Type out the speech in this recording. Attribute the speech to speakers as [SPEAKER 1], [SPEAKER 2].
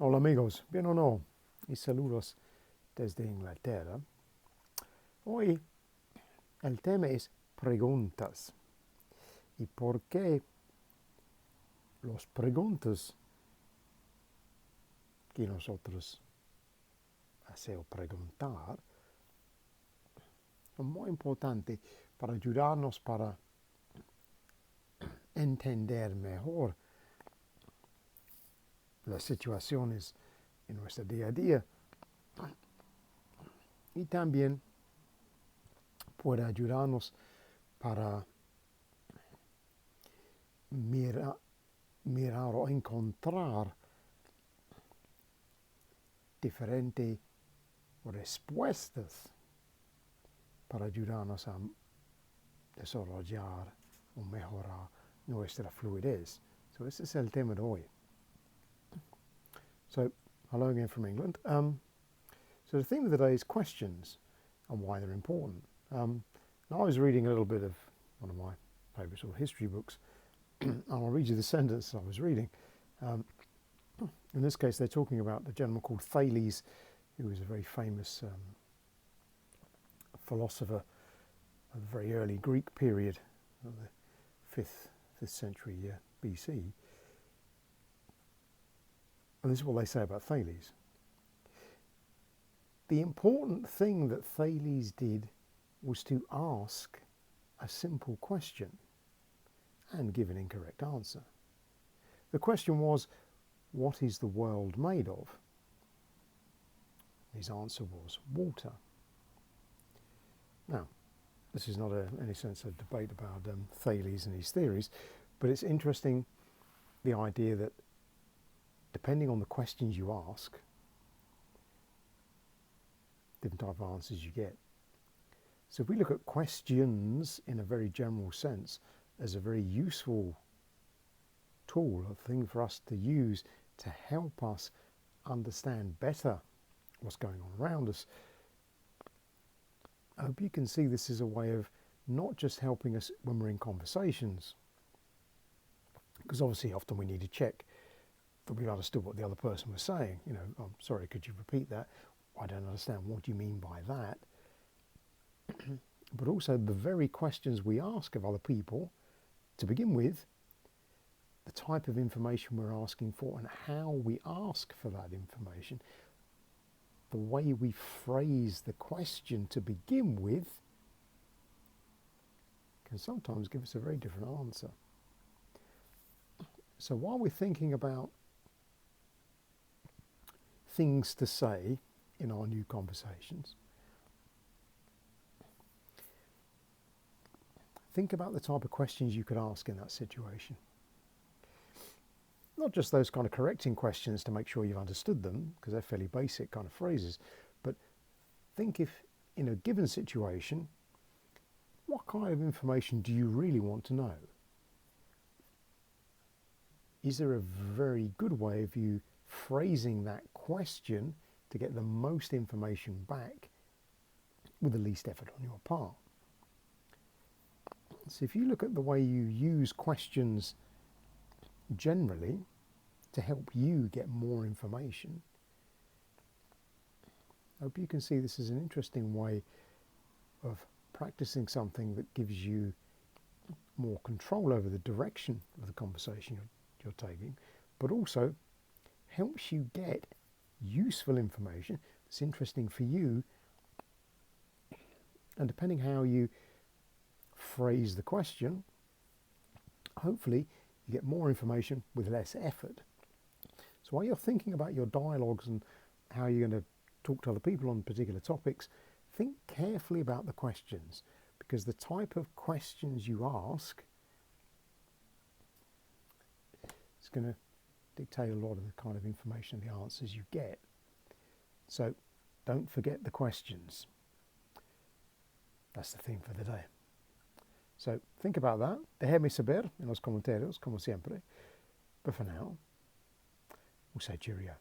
[SPEAKER 1] Hola amigos, bien o no, y saludos desde Inglaterra. Hoy el tema es preguntas. ¿Y por qué las preguntas que nosotros hacemos preguntar son muy importantes para ayudarnos para entender mejor las situaciones en nuestro día a día y también puede ayudarnos para mirar o encontrar diferentes respuestas para ayudarnos a desarrollar o mejorar nuestra fluidez. So ese es el tema de hoy. So hello again from England. So the theme of the day is questions and why they're important. And I was reading a little bit of one of my favourite sort of history books, and I'll read you the sentence I was reading. In this case, they're talking about the gentleman called Thales, who was a very famous philosopher of the very early Greek period, of the 5th century BC. And this is what they say about Thales. The important thing that Thales did was to ask a simple question and give an incorrect answer. The question was, what is the world made of? His answer was water. Now, this is not in any sense a debate about Thales and his theories, but it's interesting, the idea that depending on the questions you ask, different type of answers you get. So if we look at questions in a very general sense as a very useful tool, a thing for us to use to help us understand better what's going on around us, I hope you can see this is a way of not just helping us when we're in conversations, because obviously often we need to check that we've understood what the other person was saying. You know, I'm sorry, could you repeat that? I don't understand. What do you mean by that? But also the very questions we ask of other people, to begin with, the type of information we're asking for and how we ask for that information, the way we phrase the question to begin with, can sometimes give us a very different answer. So while we're thinking about things to say in our new conversations, think about the type of questions you could ask in that situation. Not just those kind of correcting questions to make sure you've understood them, because they're fairly basic kind of phrases, but think if in a given situation, what kind of information do you really want to know? Is there a very good way of you phrasing that question to get the most information back with the least effort on your part? So if you look at the way you use questions generally to help you get more information, I hope you can see this is an interesting way of practicing something that gives you more control over the direction of the conversation you're taking, but also helps you get useful information that's interesting for you. And depending how you phrase the question, hopefully you get more information with less effort. So while you're thinking about your dialogues and how you're going to talk to other people on particular topics, think carefully about the questions, because the type of questions you ask is going to dictate a lot of the kind of information and the answers you get. So don't forget the questions. That's the theme for the day. So think about that. Déjame saber en los comentarios, como siempre. But for now, we'll say cheerio.